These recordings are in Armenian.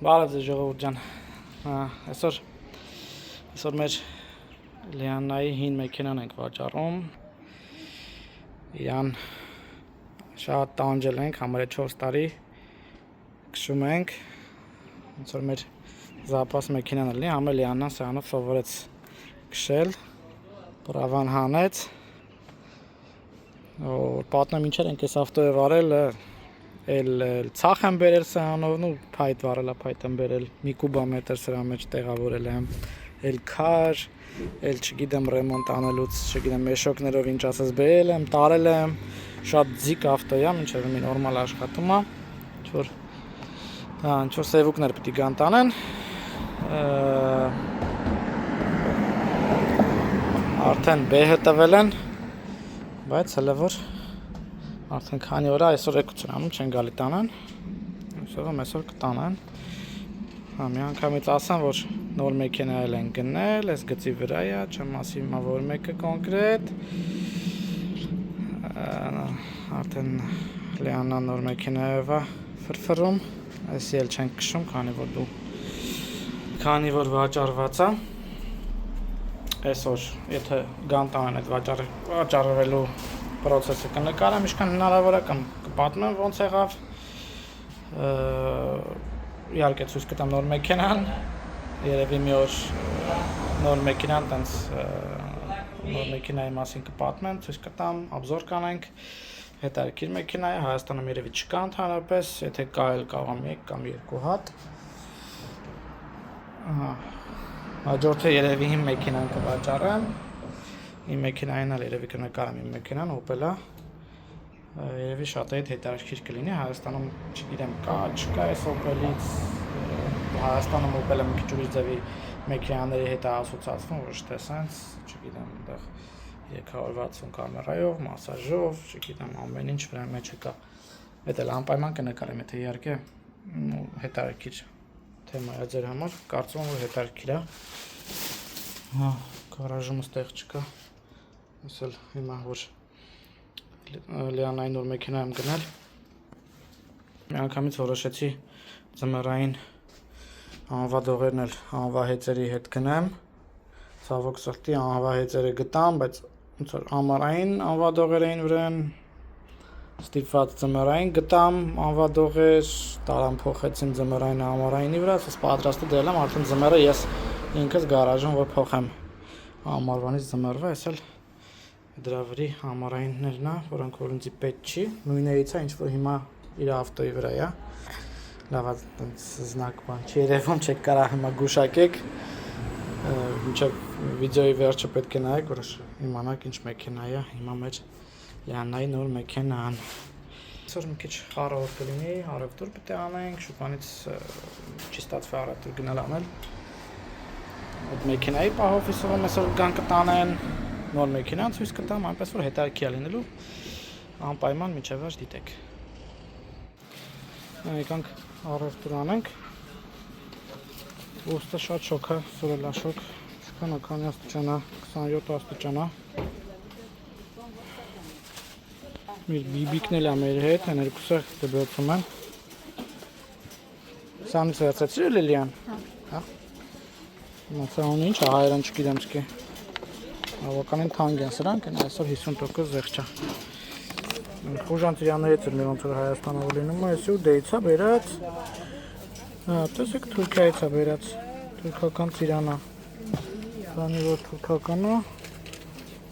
Բարև ձեզ ժողովուրդ ջան, այսօր մեր Լիաննայի հին մեքենան ենք վաճառում, իրան շատ տանջել ենք, համարը 4 տարի քշում ենք, ոնց որ մեր զապաս մեքենան էլի, համը Լիաննան սրանով սովորեց քշել, պրավան հանեց, պատմեմ ինչեր ենք այս ավտոյը վարել, էլ ցախ եմ բերել սրանով, փայտ վարելա, փայտ եմ բերել, մի կուբամետր սրա մեջ տեղավորել եմ, էլ քար, էլ չգիտեմ ռեմոնտ անելուց, չգիտեմ մեշոկներով ինչ ասես բերել եմ, տարել եմ, շատ ձիկ ավտո է, մինչև մի նորմալ աշխատում է, ինչ որ սևուկներ պիտի գան տանեն, արդեն B-հը տվել են, բայց հələ որ արդեն քանի օր այսօր եկություն անում չեն գալի տանան, այսօր կտանան, մի անգամից ասեմ, որ նոր մեքենա էլ են գնել, այս գծի վրա է, չեմ ասի հիմա որ մեկը կոնկրետ, արդեն Լիաննան նոր մեքենայով է ֆրֆրում, այսի էլ չենք քշում, քանի որ վաճառված է, այսօր եթե գան տանեն այդ վաճառվելու պրոցեսը կնկարեմ, ինչքան հնարավոր է կամ կպատմեմ ոնց եղավ, իհարկե ցույց կտամ նոր մեքենան, երևի մի օր նոր մեքենան տենց նոր մեքենայի մասին կպատմեմ, ցույց կտամ, obzor կանենք, հետաքրքիր մեքենա է, Հայաստանում երևի չկա ընդհանրապես, եթե կա էլ կարող եմ 1 կամ 2 հատ, հաջորդը երևի իմ մեքենան կվաճառեմ, իմ մեքենային էլ երևի կնկարեմ իմ մեքենան, Opel-ը, երևի շատ հետաքրքիր կլինի, Հայաստանում չգիտեմ կա, չկա այս Opel-ից, Հայաստանում Opel-ը մի քիչ ուրիշ ձևի մեքենաների հետ է ասոցացվում, ոչ թե սենց, չգիտեմ, այնտեղ 360 կամերայով, մասաժով, չգիտեմ, ամեն ինչ վրա մեջը կա, այդ էլ անպայման կնկարեմ, եթե իհարկե հետաքրքիր թեմա է ձեր համար, կարծում եմ որ հետաքրքիր է, գարաժում ստեղ չկա, ես էլ հիմա որ Լիաննայի նոր մեքենա եմ գնել, մի անգամից որոշեցի ձմեռային անվադողերն էլ անվահեծերի հետ գնեմ, ցավոք սրտի անվահեծերը գտամ, բայց ոնց որ ամառային անվադողեր էին վրան, ստիպված ձմեռային գտամ անվադողեր, տարան փոխեցին ձմեռային ամառայինի վրա, ասես պատրաստի դրել եմ, արդեն ձմեռը ես ինքս գարաժում որ փոխեմ ամառվանից ձմեռվա, ես էլ դրա վրի ամառայիններն է, որոնք որ ինձ պետք չի, նույներից է, ինչ որ հիմա իր ավտոյի վրա է, լավ զնակ բան չի երևում, չեք կարող հիմա գուշակեք, մինչև վիդեոյի վերջը պետք է նայեք, որ իմանաք ինչ մեքենա է, հիմա մեր Լիաննայի նոր մեքենան, այսօր մի քիչ խառը կլինի, առևտուր պետք է անենք, շուկանից չի ստացվի առևտուր գնալ անել, այդ մեքենայի պահով հիսով եմ այսօր գան կտանեն, նոր մեքենան ցույց կտամ, այնպես որ հետաքրքիր է լինելու, անպայման մինչև վերջ դիտեք։ Եկանք առևտուր անենք, ուստը շատ շոք է, սուրելա շոք, շուկան ականի աստիճան է, 27 աստիճան է, մեր բիբիկն էլ է մեր հետ, են երկուսը դբեցում են, սանից վերցեցիր էլ Լիան, սան ինչ է, հայերան չգիտեմ չկի, ավականին թանկ են սրանք, այսօր 50% զեղչ է, խուժան ծիրյաններից էր մեր ոնց որ Հայաստանով լինում է, այսի ու դեից է բերած, տեսեք Թուրքիայից է բերած, թուրքական ծիրանա, քանի որ թուրքականը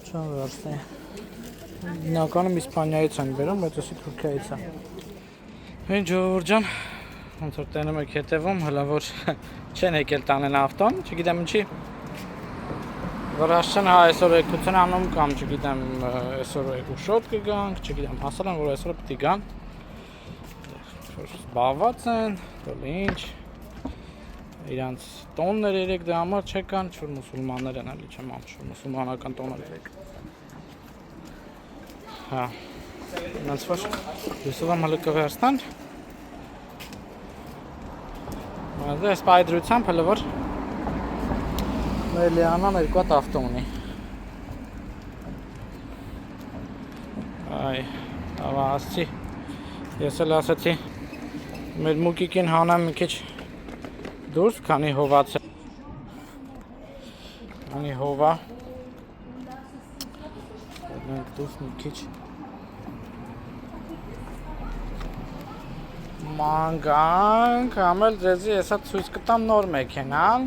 չան վերցնի, Հիմնականում Իսպանիայից են բերում, բայց այսի Թուրքիայից է, հին ժողովուրդ ջան, ոնց որ տենում եք հետևում, հլա որ չեն եկել տանեն ավտոն, չգիտեմ ինչի, վրաշ չեն այսօր եկություն անում կամ չգիտեմ այսօր ուշոտ կգանք, չգիտեմ հասել են, որ այսօր պիտի գան, զբաղված են, դոլի ինչ, իրանց տոններ երեք դե համար չեկան, չոր մուսուլմաններ են էլի չեմ ամշոր, մուսուլմանական տոներ երեք, նրանց որ հյուսով եմ հլը կվերստան, այս պայդրությամբ հլը որ մեր Լիաննան երկու հատ ավտո ունի, ասացի, ես էլ ասացի, մեր մուկիկին հանեմ մի քիչ դուրս, քանի հովաց է։ Քանի հովա։ Մենք դուրս մի քիչ մանկանք, ամել ձեզի հեսա ցույց կտամ նոր մեքենան,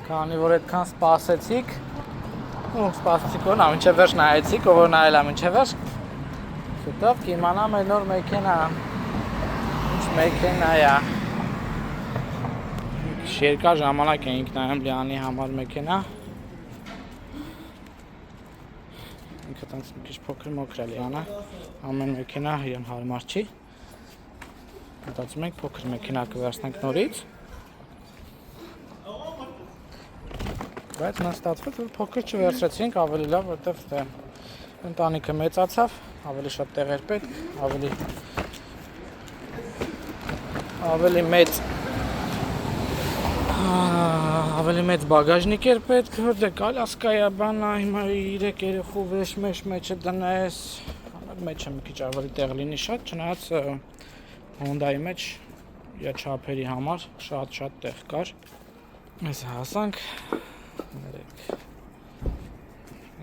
քանի որ այդքան սպասեցիք, ու սպասեցիք որ մինչև վերջ նայեցիք, ով որ նայել է մինչև վերջ, շուտով կիմանամ այդ նոր մեքենան, ինչ մեքենա է, երկար ժամանակ էինք նայում Լիանի համար մեքենա, ինքը տենց մի քիչ փոքր-մոքր է Լիանը, ամեն մեքենա իրեն հարմար չի, մտածում ենք փոքր մեքենա կվերցնենք նորից, բայց նա ստացվեց, որ փոքր չվերցրեցինք, ավելի լավ, որտեղ ընտանիքը մեծացավ, ավելի շատ տեղ էր պետք, ավելի մեծ բագաժնիկ էր պետք, որտեղ կալասկա է բանա, հիմա 3 երեխու վեշ մեջը դնես, մեջը մի քիչ ավելի տեղ լինի շատ, չնայած Հոնդայի մեջ իր չափերի համար շատ տեղ կար, ես հասանք,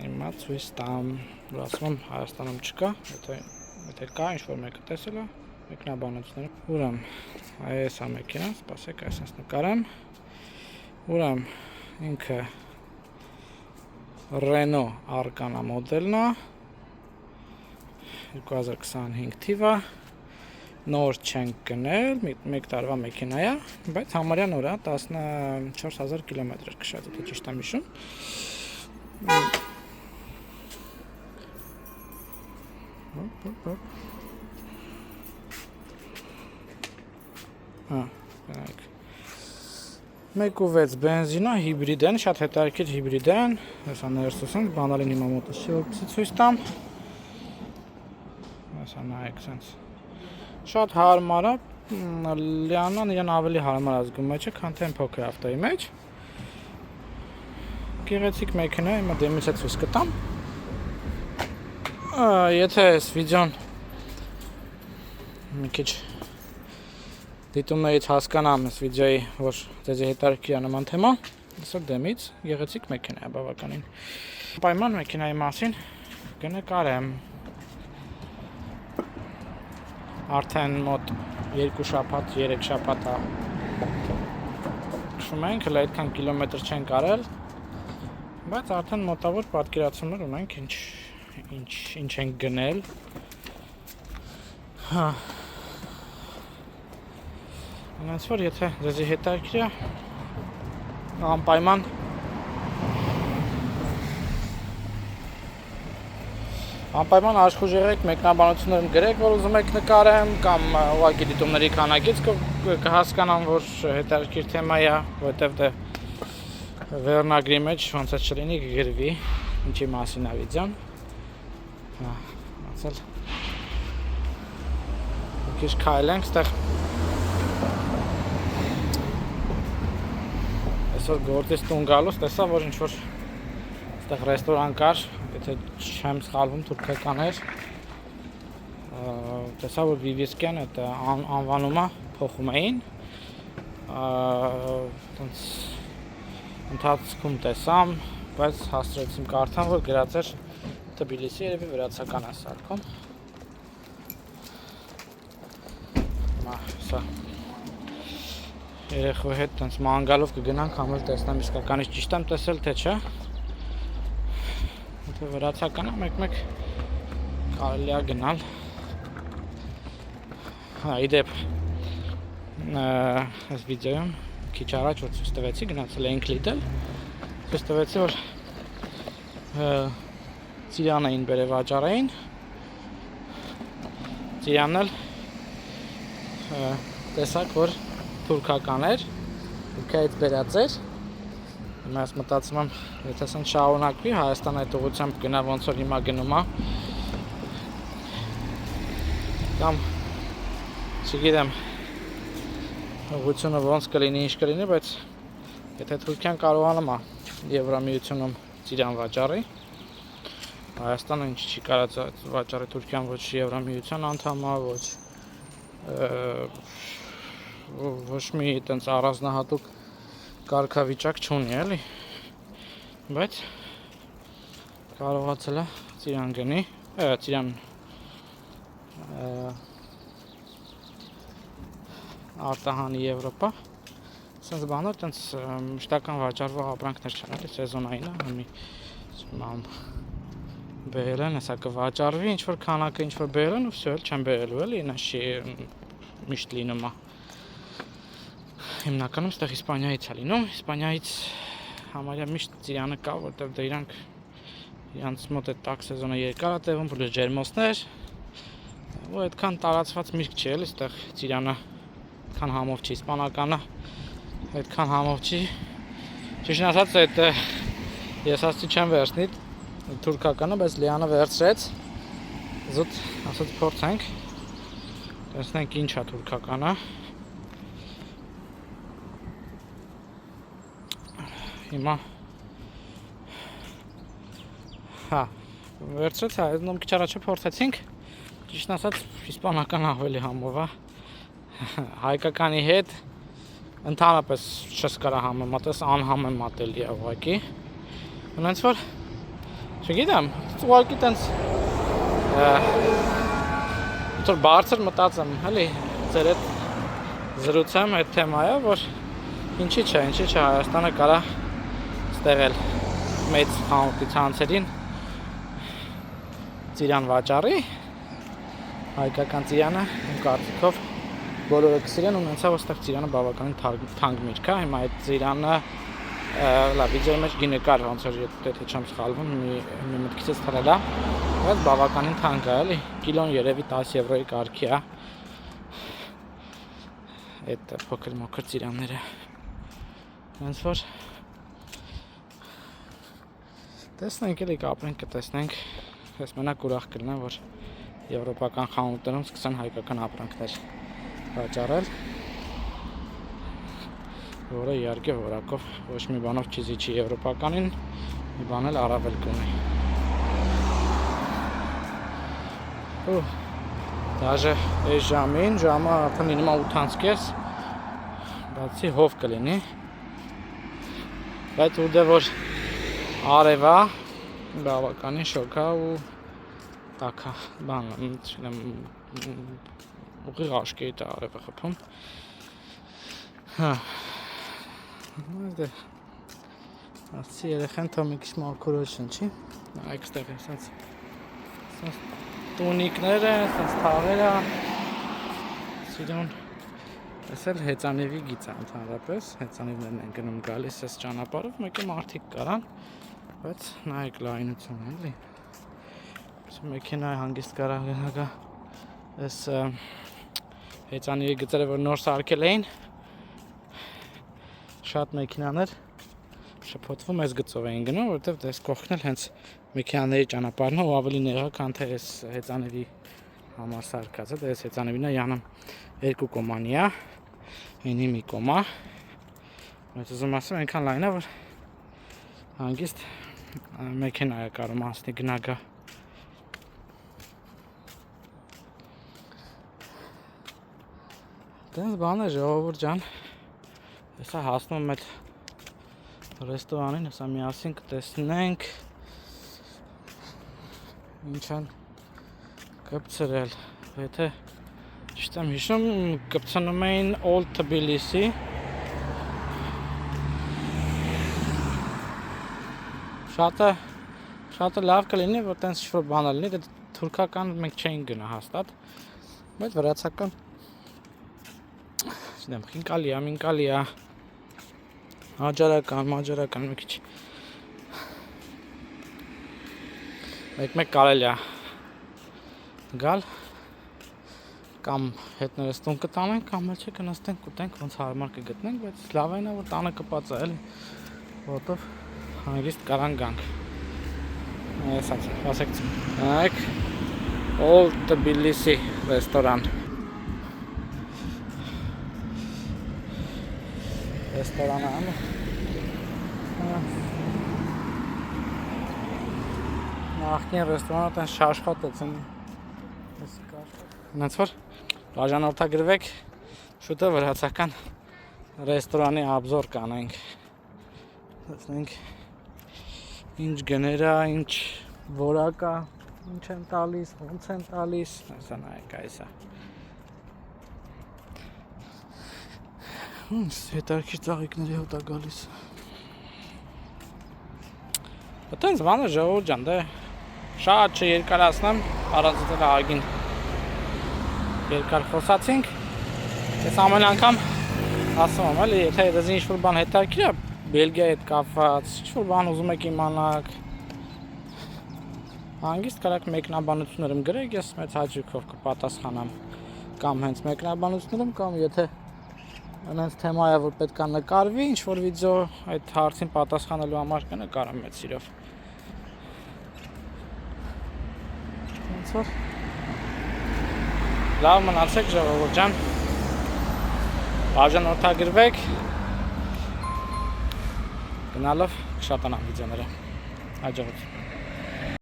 հիմա ցույց տամ, որ ասում եմ Հայաստանում չկա, եթե կա ինչ-որ մեկը տեսել է, մեկնաբանությունները, ուրեմն, այս է մեքենան, սպասեք, այսպես նկարեմ, ուրեմն, ինքը Renault Arcana մոդելն է, 2025 թիվը, նոր չենք գնել, մեկ տարվա մեքենա է, բայց համարյա նոր է, 14,000 կիլոմետր քշած, եթե ճիշտ եմ հիշում, Մեկ ու 6 բենզինա, հիբրիդ են, շատ հետաքրքիր հիբրիդ են, հեսա ներսուս ենք, բանալին հիմա մոտս չի որ պսի ցույց տամ, հեսա նայեք սենց, շատ հարմար է, Լիանան իրան ավելի հարմար ազգում մեջ է, քան թե փոքր ավտոյի մեջ, գեղեցիկ մեքենա, հիմա դեմից է ցույց կտամ, եթե այս վիդեոն մի քիչ դիտումներից հասկանամ այս վիդեոյի, որ ձեզի հետաքրքիր է նման թեմա, այսօր դեմից գեղեցիկ մեքենա է բավականին։ Պայման մեքենայի մասին կնկարեմ։ Արդեն մոտ 2 շաբաթ, 3 շաբաթ է քշում ենք, հələ այդքան կիլոմետր չենք արել, բայց արդեն մոտավոր պատկերացումներ ունենք ինչ ենք գնել։ Այնպես որ եթե ձեզի հետաքրքիր է, անպայման աշխուժ եղեք, մեկնաբանություններում գրեք, որ ուզում եք նկարեմ, կամ ուղղակի դիտումների քանակից կհասկանամ, որ հետաքրքիր թեմա է, որովհետև դե վերնագրի մեջ ոնց է չլինի կգրվի, ինչի մասին է վիդեոն։ Ասել մի քիչ քայլենք, ստեղ այսօր գործից տուն գալուց տեսա, որ ինչ-որ ստեղ ռեստորան կար, եթե չեմ սխալվում թուրքական էր, տեսա, որ Վիվիսկյան այդ անվանումը փոխում էին, ընթացքում տեսամ, բայց հաստրեցիմ կարդամ, որ գրած էր Թբիլիսի երևի վրացական է սարքում։ Սա երեխու հետ տենց մանգալով կգնանք, համել տեսնեմ իսկականից ճիշտ եմ տեսել, թե չէ։ Եթե վրացական է, մեկ-մեկ կարելի է գնալ։ Իդեպ այս վիդեոյում քիչ առաջ որ ցույց տվեցի, գնացել էինք Lidl, ցույց տվեցի, որ Ծիրան էին բերել վաճառային, Ծիրանն էլ տեսակ, որ թուրքական էր, Թուրքիայից բերած էր, հիմա ես մտածում եմ, եթե սենց շարունակվի, Հայաստան այդ ուղղությամբ գնա, ոնց որ հիմա գնում է, կամ չգիտեմ, ուղղությունը ոնց կլինի, ինչ կլինի, բայց եթե Թուրքիան կարողանում է Եվրամիությունում Ծիրան վաճառի, Հայաստանը ինչ չի կարած վաճառի Թուրքիան ոչ Եվրամիության անդամ է, ոչ ոչ մի այտենց առանձնահատուկ կարգավիճակ չունի, էլի։ Բայց կարողացել է ծիրան գնի, ծիրան արտահանի Եվրոպա։ Սենց բաներ այտենց մշտական վաճառվող ապրանքներ չեն, էլի, սեզոնային է, մի բերել են, հեսա կվաճառվի, ինչ-որ քանակը ինչ-որ բերել են ու վсё, էլ չեն բերելու, էլի, ինա չի միշտ լինում է։ Հիմնականում ստեղ Իսպանիայից է լինում, Իսպանիայից համարյա միշտ ծիրանը կա, որտեղ դե իրանց մոտ է տաք սեզոնը երկար է տևում, պլյուս ջերմոցներ, ու այդքան տարածված միրգ չի, էլի, ստեղ ծիրանը այդքան համով չի, իսպանականը այդքան համով չի։ Ճիշտն ասած, այդ ես ասացի չեմ վերցնի թուրքականը, բայց Լիանը վերցրեց, զուտ ասած փորձենք, տեսնենք ինչ է թուրքականը։ Հիմա վերցրեց, այդնում քիչ առաջ փորձեցինք, ճիշտն ասած իսպանական ավելի համով է, հայկականի հետ ընդհանրապես չես կարա համեմատես, անհամեմատելի է ուղղակի։ Ոնց որ չգիտեմ, ուղղակի տենց ոնց որ բարձր մտածեմ, էլի, ձեր հետ զրուցեմ այդ թեմայով, որ ինչի՞ չէ, Հայաստանը կարա ստեղել մեծ խանութի ցանցերին ծիրան վաճառի, հայկական ծիրանը իմ կարծիքով բոլորը կսիրեն ու նենց է, որ ստեղ ծիրանը բավականին թանկ միրգ է, հիմա այդ ծիրանը լավ վիդեոյի մեջ գինեկար ոնց որ եթե չեմ սխալվում, մի մտքիցս թռել է, բայց բավականին թանկ է, էլի, կիլոն երևի 10 եվրոյի կարգի է այդ փոքր-մոքր ծիրանները, հենց որ տեսնենք էլի կապրենք կտեսնենք, ես մենակ ուրախ կլինեմ, որ եվրոպական խանութներում սկսեն հայկական ապրանքներ վաճառել, որը իհարկե որակով ոչ մի բանով չզիջի եվրոպականին, մի բան էլ առավել կունի։ Ու դաժե այս ժամին, ժամը արդեն լինում է 8:30, բացի հով կլինի, բայց ու դե որ արև է, բավականին շոգ է ու տաք է, բան, չգիտեմ, ուղիղ աշկերիտ է արև է խփում։ Ասցի երեխեն թող մի քիչ մաքուր շնչի, նայեք ստեղ է, սենց տունիկներ են, սենց թաղեր է, սիրուն, ես էլ հեծանիվի գիծ է ընդհանրապես, հեծանիվներն են գնում գալիս ես ճանապարհով, մեկը մարդիկ կարան, բայց նայեք լայնություն էլի, մեքենայի հանգիստ կարա գնագա, ես հեծանիվի գծերը, որ նոր սարքել էին, շատ մեքենաներ շփոթվում այս գծով էին գնում, որովհետև դες կողքն էլ հենց մեքենաների ճանապարհն է ու ավելի նեղա, քան թե այս հեծանիվի համար սարքած է, դες հեծանիվին է յանամ 2 կոմանի է, ինի մի կոմա, բայց ուզում ասեմ այնքան լայն է, որ հանգիստ մեքենա է կարում հասնի գնագա։ Դենց բան է ժողովուրդ ջան, հեսա հասնում եմ այդ ռեստորանին, հեսա միասին կտեսնենք ինչ են կպցրել, եթե ճիշտ եմ հիշում կպցնում էին Old Tbilisi, շատը լավ կլինի, որ տենց ինչ-որ բան լինի, դե թուրքական մենք չէինք գնա հաստատ, բայց վրացական չնեմ, խինկալիա, հաջարական, մի քիչ մեկ կարելի է գալ, կամ հետներս տուն կտանենք, կամ էլ չէ կնստենք, կուտենք, ոնց հարմար կգտնենք, բայց լավ այն է, որ տանը կպած է, էլի, որտով հանգիստ կարան գանք, ասեք, նայեք, Old Tbilisi ռեստորան, ռեստորանը անը, նախքին ռեստորանը տեն շաշխատեց, հենց որ բաժանորդագրվեք, Շուտով վրացական ռեստորանի обзор կանենք։ Տեսնենք ինչ գներա, ինչ որակա, ինչ են տալիս, ոնց են տալիս, ասա նայեք այսա։ Հետարքի ծաղիկների հոտ է գալիս։ Այդտենց բանը ժողովուրդ ջան, դե շատ չերկարացնեմ, առանց դրա ագին երկար խոսացինք։ Ես ամեն անգամ ասում եմ, էլի, եթե դες ինչ-որ բան հետաքրքիր է Բելգիայի հետ կապված, ինչ-որ բան ուզում եք իմանալ, հանգիստ կարաք մեկնաբանություններում գրեք, ես մեծ հաճույքով կպատասխանեմ կամ հենց մեկնաբանություններում կամ եթե այնպես թեմա է, որ պետք է նկարվի ինչ-որ վիդեո, այդ հարցին պատասխանելու համար կնկարեմ մեծ սիրով։ Ոնց որ լավ մնացեք ժողովուրդ ջան։ Բաժանորդագրվեք։ Գնալով կշատանամ վիդեոները։ Հաջողություն։